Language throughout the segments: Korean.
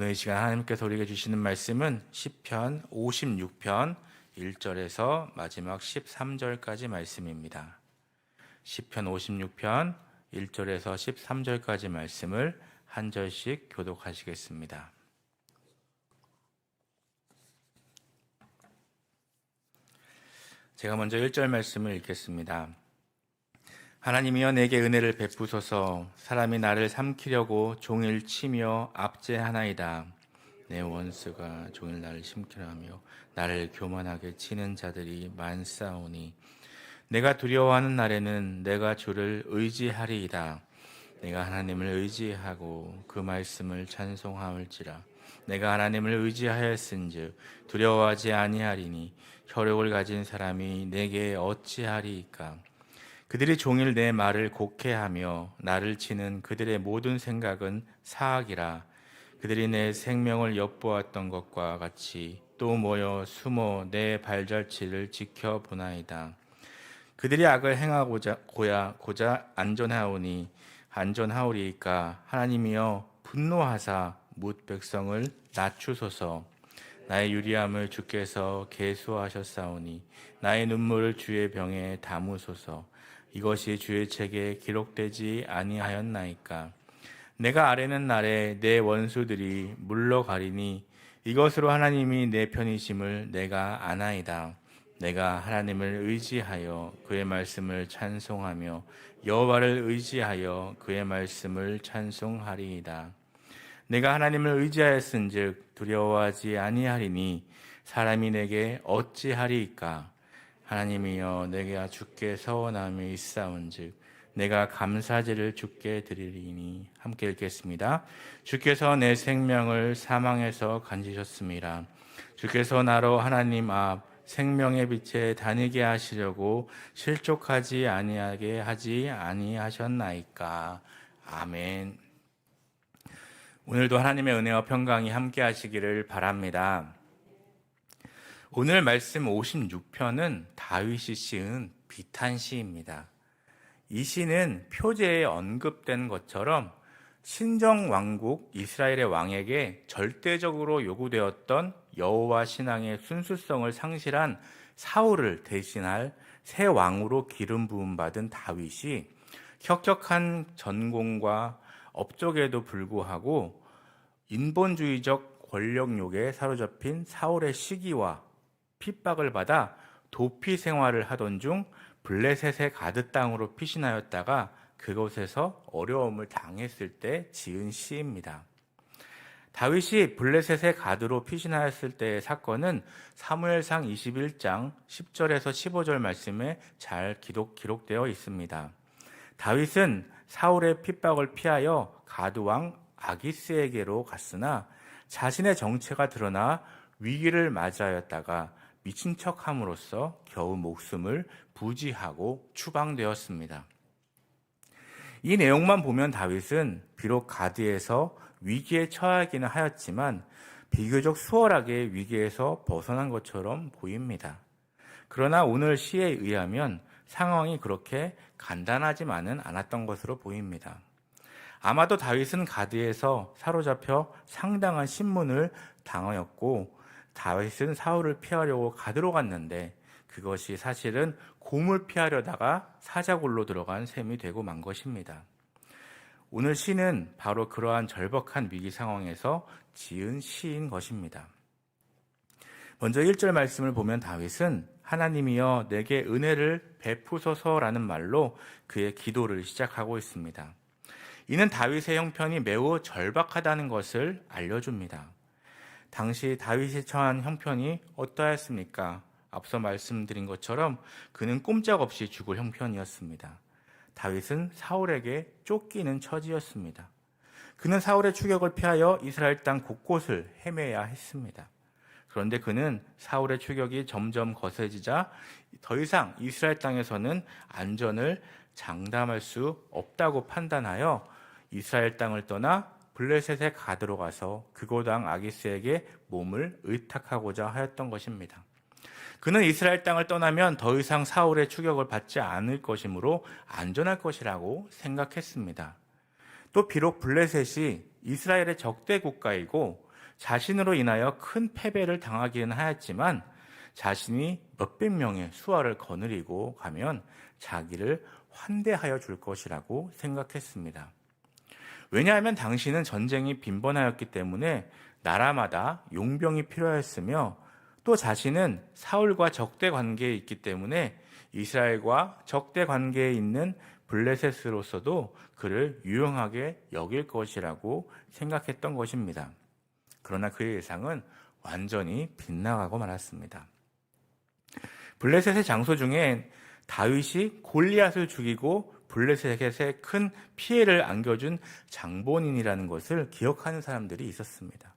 오늘 이 시간 하나님께서 우리에게 주시는 말씀은 시편 56편 1절에서 마지막 13절까지 말씀입니다. 시편 56편 1절에서 13절까지 말씀을 한 절씩 교독하시겠습니다. 제가 먼저 1절 말씀을 읽겠습니다. 하나님이여 내게 은혜를 베푸소서. 사람이 나를 삼키려고 종일 치며 압제하나이다. 내 원수가 종일 나를 심키려 하며 나를 교만하게 치는 자들이 많사오니 내가 두려워하는 날에는 내가 주를 의지하리이다. 내가 하나님을 의지하고 그 말씀을 찬송하올지라. 내가 하나님을 의지하였은즉 두려워하지 아니하리니 혈육을 가진 사람이 내게 어찌하리이까. 그들이 종일 내 말을 곡해하며 나를 치는 그들의 모든 생각은 사악이라. 그들이 내 생명을 엿보았던 것과 같이 또 모여 숨어 내 발자취를 지켜보나이다. 그들이 악을 행하고자 안전하오리이까. 하나님이여 분노하사 뭇 백성을 낮추소서. 나의 유리함을 주께서 계수하셨사오니 나의 눈물을 주의 병에 담으소서. 이것이 주의 책에 기록되지 아니하였나이까. 내가 아뢰는 날에 내 원수들이 물러가리니 이것으로 하나님이 내 편이심을 내가 아나이다. 내가 하나님을 의지하여 그의 말씀을 찬송하며 여호와를 의지하여 그의 말씀을 찬송하리이다. 내가 하나님을 의지하였은즉 두려워하지 아니하리니 사람이 내게 어찌하리이까. 하나님이여 내가 주께 서원함이 있사온즉 내가 감사제를 주께 드리리니. 함께 읽겠습니다. 주께서 내 생명을 사망에서 건지셨습니다. 주께서 나로 하나님 앞 생명의 빛에 다니게 하시려고 실족하지 아니하게 하지 아니하셨나이까. 아멘. 오늘도 하나님의 은혜와 평강이 함께 하시기를 바랍니다. 오늘 말씀 56편은 다윗이 시은 비탄시입니다. 이 시는 표제에 언급된 것처럼 신정왕국 이스라엘의 왕에게 절대적으로 요구되었던 여호와 신앙의 순수성을 상실한 사울을 대신할 새 왕으로 기름 부음 받은 다윗이 혁혁한 전공과 업적에도 불구하고 인본주의적 권력욕에 사로잡힌 사울의 시기와 핍박을 받아 도피 생활을 하던 중 블레셋의 가드 땅으로 피신하였다가 그곳에서 어려움을 당했을 때 지은 시입니다. 다윗이 블레셋의 가드로 피신하였을 때의 사건은 사무엘상 21장 10절에서 15절 말씀에 잘 기록되어 있습니다. 다윗은 사울의 핍박을 피하여 가드왕 아기스에게로 갔으나 자신의 정체가 드러나 위기를 맞이하였다가 미친 척함으로써 겨우 목숨을 부지하고 추방되었습니다. 이 내용만 보면 다윗은 비록 가드에서 위기에 처하기는 하였지만 비교적 수월하게 위기에서 벗어난 것처럼 보입니다. 그러나 오늘 시에 의하면 상황이 그렇게 간단하지만은 않았던 것으로 보입니다. 아마도 다윗은 가드에서 사로잡혀 상당한 신문을 당하였고 다윗은 사울을 피하려고 가드로 갔는데 그것이 사실은 곰을 피하려다가 사자굴로 들어간 셈이 되고 만 것입니다. 오늘 시는 바로 그러한 절박한 위기 상황에서 지은 시인 것입니다. 먼저 1절 말씀을 보면 다윗은 하나님이여 내게 은혜를 베푸소서라는 말로 그의 기도를 시작하고 있습니다. 이는 다윗의 형편이 매우 절박하다는 것을 알려줍니다. 당시 다윗이 처한 형편이 어떠했습니까? 앞서 말씀드린 것처럼 그는 꼼짝없이 죽을 형편이었습니다. 다윗은 사울에게 쫓기는 처지였습니다. 그는 사울의 추격을 피하여 이스라엘 땅 곳곳을 헤매야 했습니다. 그런데 그는 사울의 추격이 점점 거세지자 더 이상 이스라엘 땅에서는 안전을 장담할 수 없다고 판단하여 이스라엘 땅을 떠나 블레셋의 가드로 가서 그곳 왕 아기스에게 몸을 의탁하고자 하였던 것입니다. 그는 이스라엘 땅을 떠나면 더 이상 사울의 추격을 받지 않을 것이므로 안전할 것이라고 생각했습니다. 또 비록 블레셋이 이스라엘의 적대 국가이고 자신으로 인하여 큰 패배를 당하기는 하였지만 자신이 몇백 명의 수하를 거느리고 가면 자기를 환대하여 줄 것이라고 생각했습니다. 왜냐하면 당시는 전쟁이 빈번하였기 때문에 나라마다 용병이 필요하였으며 또 자신은 사울과 적대 관계에 있기 때문에 이스라엘과 적대 관계에 있는 블레셋으로서도 그를 유용하게 여길 것이라고 생각했던 것입니다. 그러나 그의 예상은 완전히 빗나가고 말았습니다. 블레셋의 장소 중에 다윗이 골리앗을 죽이고 블레셋에 큰 피해를 안겨준 장본인이라는 것을 기억하는 사람들이 있었습니다.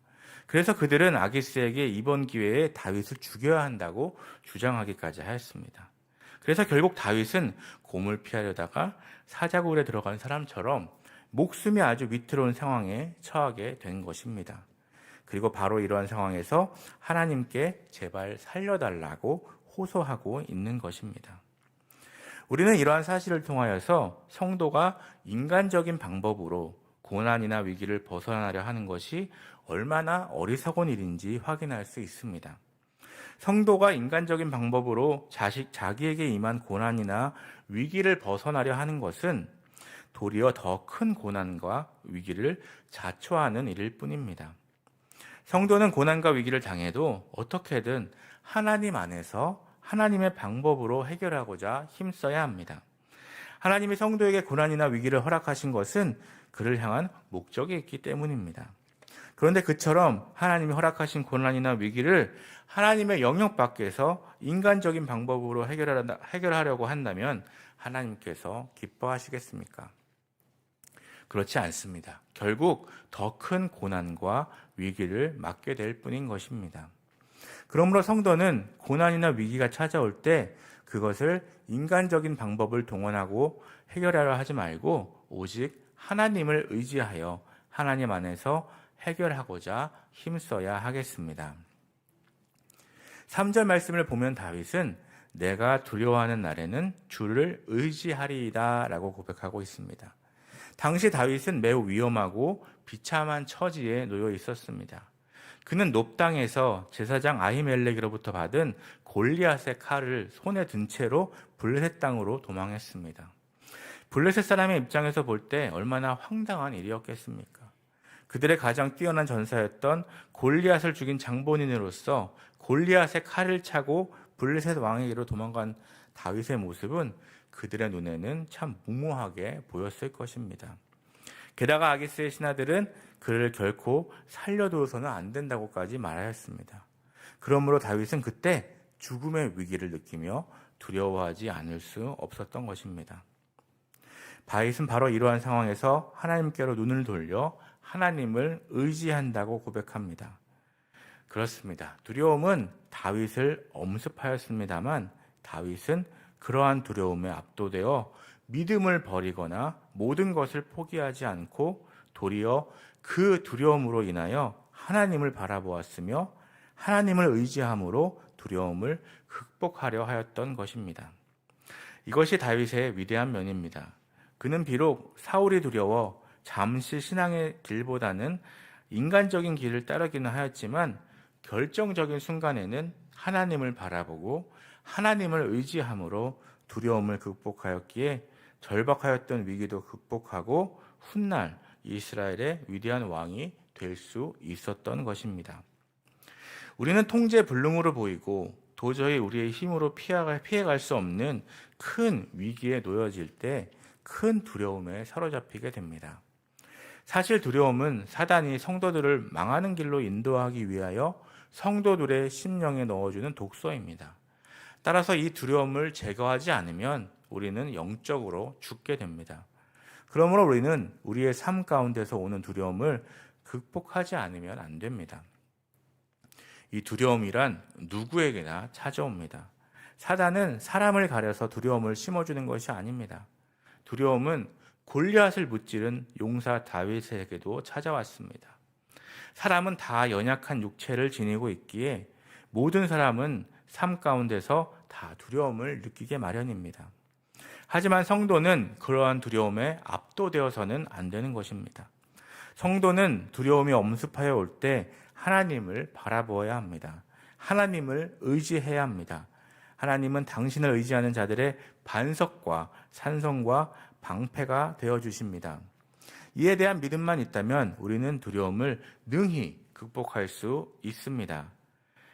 그래서 그들은 아기스에게 이번 기회에 다윗을 죽여야 한다고 주장하기까지 하였습니다. 그래서 결국 다윗은 곰을 피하려다가 사자굴에 들어간 사람처럼 목숨이 아주 위태로운 상황에 처하게 된 것입니다. 그리고 바로 이러한 상황에서 하나님께 제발 살려달라고 호소하고 있는 것입니다. 우리는 이러한 사실을 통하여서 성도가 인간적인 방법으로 고난이나 위기를 벗어나려 하는 것이 얼마나 어리석은 일인지 확인할 수 있습니다. 성도가 인간적인 방법으로 자기에게 임한 고난이나 위기를 벗어나려 하는 것은 도리어 더 큰 고난과 위기를 자초하는 일일 뿐입니다. 성도는 고난과 위기를 당해도 어떻게든 하나님 안에서 하나님의 방법으로 해결하고자 힘써야 합니다. 하나님이 성도에게 고난이나 위기를 허락하신 것은 그를 향한 목적이 있기 때문입니다. 그런데 그처럼 하나님이 허락하신 고난이나 위기를 하나님의 영역 밖에서 인간적인 방법으로 해결하려고 한다면 하나님께서 기뻐하시겠습니까? 그렇지 않습니다. 결국 더 큰 고난과 위기를 맞게 될 뿐인 것입니다. 그러므로 성도는 고난이나 위기가 찾아올 때 그것을 인간적인 방법을 동원하고 해결하려 하지 말고 오직 하나님을 의지하여 하나님 안에서 해결하고자 힘써야 하겠습니다. 3절 말씀을 보면 다윗은 내가 두려워하는 날에는 주를 의지하리이다 라고 고백하고 있습니다. 당시 다윗은 매우 위험하고 비참한 처지에 놓여 있었습니다. 그는 높당에서 제사장 아히멜렉으로부터 받은 골리앗의 칼을 손에 든 채로 블레셋 땅으로 도망했습니다. 블레셋 사람의 입장에서 볼 때 얼마나 황당한 일이었겠습니까? 그들의 가장 뛰어난 전사였던 골리앗을 죽인 장본인으로서 골리앗의 칼을 차고 블레셋 왕에게로 도망간 다윗의 모습은 그들의 눈에는 참 무모하게 보였을 것입니다. 게다가 아기스의 신하들은 그를 결코 살려두어서는 안 된다고까지 말하였습니다. 그러므로 다윗은 그때 죽음의 위기를 느끼며 두려워하지 않을 수 없었던 것입니다. 다윗은 바로 이러한 상황에서 하나님께로 눈을 돌려 하나님을 의지한다고 고백합니다. 그렇습니다. 두려움은 다윗을 엄습하였습니다만 다윗은 그러한 두려움에 압도되어 믿음을 버리거나 모든 것을 포기하지 않고 도리어 그 두려움으로 인하여 하나님을 바라보았으며 하나님을 의지함으로 두려움을 극복하려 하였던 것입니다. 이것이 다윗의 위대한 면입니다. 그는 비록 사울이 두려워 잠시 신앙의 길보다는 인간적인 길을 따르기는 하였지만 결정적인 순간에는 하나님을 바라보고 하나님을 의지함으로 두려움을 극복하였기에 절박하였던 위기도 극복하고 훗날 이스라엘의 위대한 왕이 될 수 있었던 것입니다. 우리는 통제불능으로 보이고 도저히 우리의 힘으로 피해갈 수 없는 큰 위기에 놓여질 때 큰 두려움에 사로잡히게 됩니다. 사실 두려움은 사단이 성도들을 망하는 길로 인도하기 위하여 성도들의 심령에 넣어주는 독소입니다. 따라서 이 두려움을 제거하지 않으면 우리는 영적으로 죽게 됩니다. 그러므로 우리는 우리의 삶 가운데서 오는 두려움을 극복하지 않으면 안 됩니다. 이 두려움이란 누구에게나 찾아옵니다. 사단은 사람을 가려서 두려움을 심어주는 것이 아닙니다. 두려움은 골리앗을 무찌른 용사 다윗에게도 찾아왔습니다. 사람은 다 연약한 육체를 지니고 있기에 모든 사람은 삶 가운데서 다 두려움을 느끼게 마련입니다. 하지만 성도는 그러한 두려움에 압도되어서는 안 되는 것입니다. 성도는 두려움이 엄습하여 올 때 하나님을 바라보아야 합니다. 하나님을 의지해야 합니다. 하나님은 당신을 의지하는 자들의 반석과 산성과 방패가 되어주십니다. 이에 대한 믿음만 있다면 우리는 두려움을 능히 극복할 수 있습니다.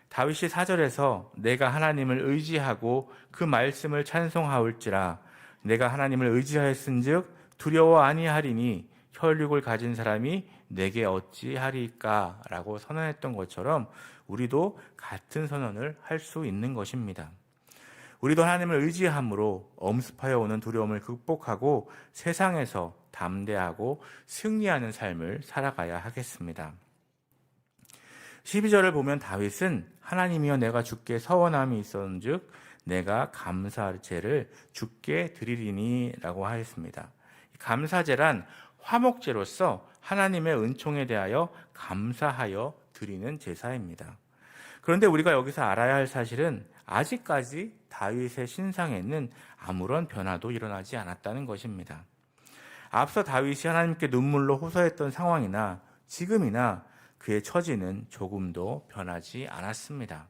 다윗이 4절에서 내가 하나님을 의지하고 그 말씀을 찬송하올지라 내가 하나님을 의지하였은즉 두려워 아니하리니 혈육을 가진 사람이 내게 어찌하리까 라고 선언했던 것처럼 우리도 같은 선언을 할 수 있는 것입니다. 우리도 하나님을 의지함으로 엄습하여 오는 두려움을 극복하고 세상에서 담대하고 승리하는 삶을 살아가야 하겠습니다. 12절을 보면 다윗은 하나님이여 내가 주께 서원함이 있었은즉 내가 감사제를 주께 드리리니 라고 하였습니다. 감사제란 화목제로서 하나님의 은총에 대하여 감사하여 드리는 제사입니다. 그런데 우리가 여기서 알아야 할 사실은 아직까지 다윗의 신상에는 아무런 변화도 일어나지 않았다는 것입니다. 앞서 다윗이 하나님께 눈물로 호소했던 상황이나 지금이나 그의 처지는 조금도 변하지 않았습니다.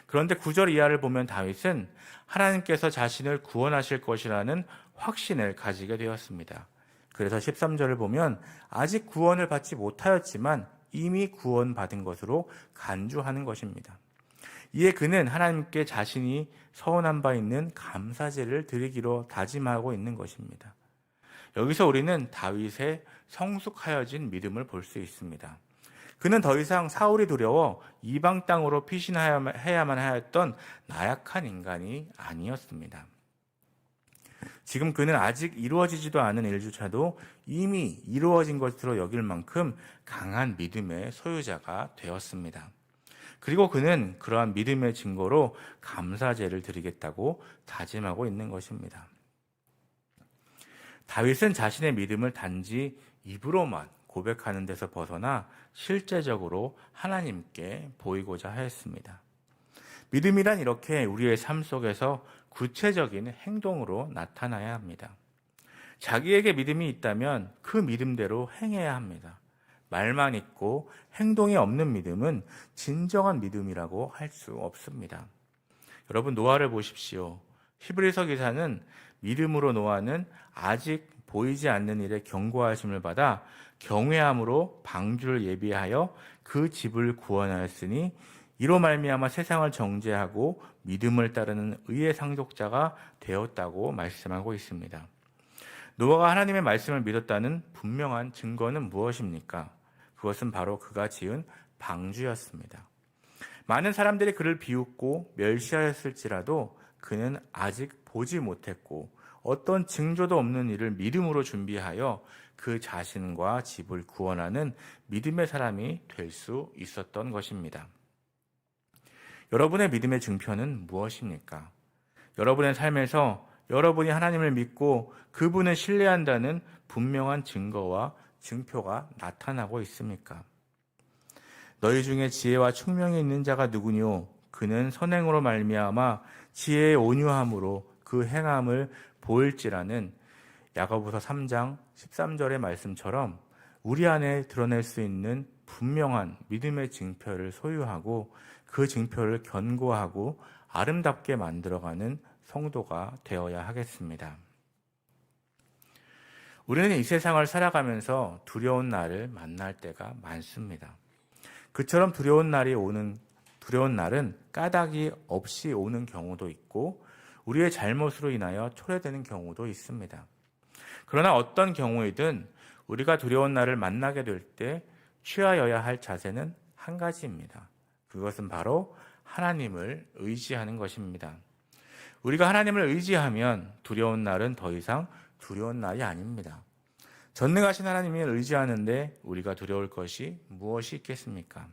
그런데 9절 이하를 보면 다윗은 하나님께서 자신을 구원하실 것이라는 확신을 가지게 되었습니다. 그래서 13절을 보면 아직 구원을 받지 못하였지만 이미 구원받은 것으로 간주하는 것입니다. 이에 그는 하나님께 자신이 서원한 바 있는 감사제를 드리기로 다짐하고 있는 것입니다. 여기서 우리는 다윗의 성숙하여진 믿음을 볼 수 있습니다. 그는 더 이상 사울이 두려워 이방 땅으로 피신해야만 하였던 나약한 인간이 아니었습니다. 지금 그는 아직 이루어지지도 않은 일조차도 이미 이루어진 것으로 여길 만큼 강한 믿음의 소유자가 되었습니다. 그리고 그는 그러한 믿음의 증거로 감사제를 드리겠다고 다짐하고 있는 것입니다. 다윗은 자신의 믿음을 단지 입으로만 고백하는 데서 벗어나 실제적으로 하나님께 보이고자 하였습니다. 믿음이란 이렇게 우리의 삶 속에서 구체적인 행동으로 나타나야 합니다. 자기에게 믿음이 있다면 그 믿음대로 행해야 합니다. 말만 있고 행동이 없는 믿음은 진정한 믿음이라고 할 수 없습니다. 여러분 노아를 보십시오. 히브리서 기사는 믿음으로 노아는 아직 보이지 않는 일에 경고하심을 받아 경외함으로 방주를 예비하여 그 집을 구원하였으니 이로 말미암아 세상을 정죄하고 믿음을 따르는 의의 상속자가 되었다고 말씀하고 있습니다. 노아가 하나님의 말씀을 믿었다는 분명한 증거는 무엇입니까? 그것은 바로 그가 지은 방주였습니다. 많은 사람들이 그를 비웃고 멸시하였을지라도 그는 아직 보지 못했고 어떤 징조도 없는 일을 믿음으로 준비하여 그 자신과 집을 구원하는 믿음의 사람이 될 수 있었던 것입니다. 여러분의 믿음의 증표는 무엇입니까? 여러분의 삶에서 여러분이 하나님을 믿고 그분을 신뢰한다는 분명한 증거와 증표가 나타나고 있습니까? 너희 중에 지혜와 총명이 있는 자가 누구뇨? 그는 선행으로 말미암아 지혜의 온유함으로 그 행함을 보일지라는 야고보서 3장 13절의 말씀처럼 우리 안에 드러낼 수 있는 분명한 믿음의 증표를 소유하고 그 증표를 견고하고 아름답게 만들어가는 성도가 되어야 하겠습니다. 우리는 이 세상을 살아가면서 두려운 날을 만날 때가 많습니다. 그처럼 두려운 날은 까닭이 없이 오는 경우도 있고 우리의 잘못으로 인하여 초래되는 경우도 있습니다. 그러나 어떤 경우이든 우리가 두려운 날을 만나게 될 때 취하여야 할 자세는 한 가지입니다. 그것은 바로 하나님을 의지하는 것입니다. 우리가 하나님을 의지하면 두려운 날은 더 이상 두려운 날이 아닙니다. 전능하신 하나님을 의지하는데 우리가 두려울 것이 무엇이 있겠습니까?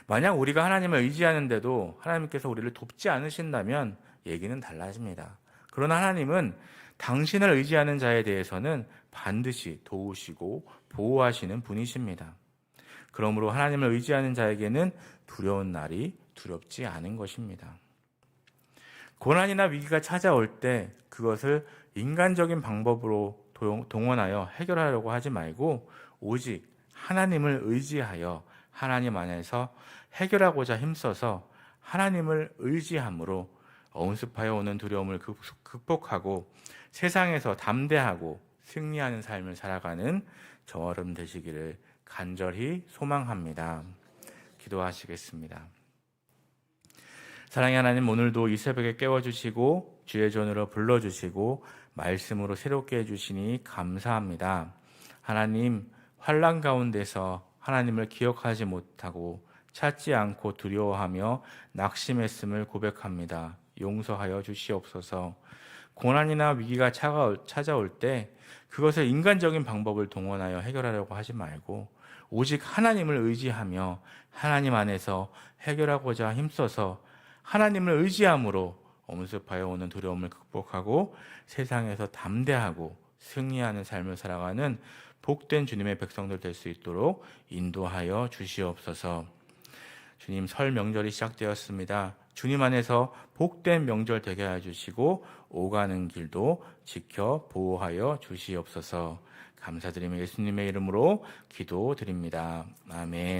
만약 우리가 하나님을 의지하는데도 하나님께서 우리를 돕지 않으신다면 얘기는 달라집니다. 그러나 하나님은 당신을 의지하는 자에 대해서는 반드시 도우시고 보호하시는 분이십니다. 그러므로 하나님을 의지하는 자에게는 두려운 날이 두렵지 않은 것입니다. 고난이나 위기가 찾아올 때 그것을 인간적인 방법으로 동원하여 해결하려고 하지 말고 오직 하나님을 의지하여 하나님 안에서 해결하고자 힘써서 하나님을 의지함으로 엄습하여 오는 두려움을 극복하고 세상에서 담대하고 승리하는 삶을 살아가는 저와 여러분 되시기를 간절히 소망합니다. 기도하시겠습니다. 사랑의 하나님, 오늘도 이 새벽에 깨워주시고 주의 전으로 불러주시고 말씀으로 새롭게 해주시니 감사합니다. 하나님, 환난 가운데서 하나님을 기억하지 못하고 찾지 않고 두려워하며 낙심했음을 고백합니다. 용서하여 주시옵소서. 고난이나 위기가 찾아올 때 그것을 인간적인 방법을 동원하여 해결하려고 하지 말고 오직 하나님을 의지하며 하나님 안에서 해결하고자 힘써서 하나님을 의지함으로 엄습하여 오는 두려움을 극복하고 세상에서 담대하고 승리하는 삶을 살아가는 복된 주님의 백성들 될 수 있도록 인도하여 주시옵소서. 주님, 설 명절이 시작되었습니다. 주님 안에서 복된 명절 되게 해주시고 오가는 길도 지켜 보호하여 주시옵소서. 감사드리며 예수님의 이름으로 기도드립니다. 아멘.